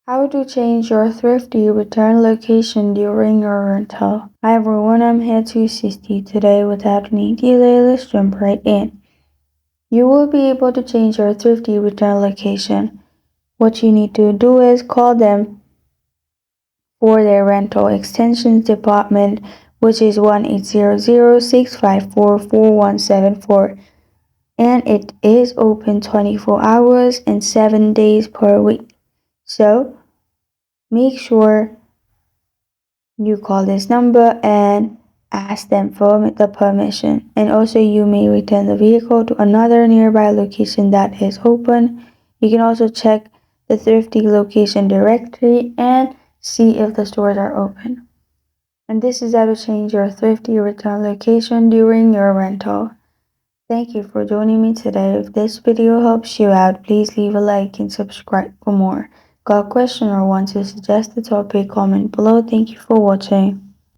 How to change your Thrifty return location during your rental. Hi everyone, I'm here to assist you today. Without any delay, let's jump right in. You will be able to change your Thrifty return location. What you need to do is call them for their rental extensions department, which is 1-800-654-4174, and it is open 24 hours and 7 days per week. So make sure you call this number and ask them for the permission. And also you may return the vehicle to another nearby location that is open. You can also check the Thrifty location directory and see if the stores are open. And this is how to change your Thrifty return location during your rental. Thank you for joining me today. If this video helps you out, please leave a like and subscribe for more. Got a question or want to suggest a topic? Comment below. Thank you for watching.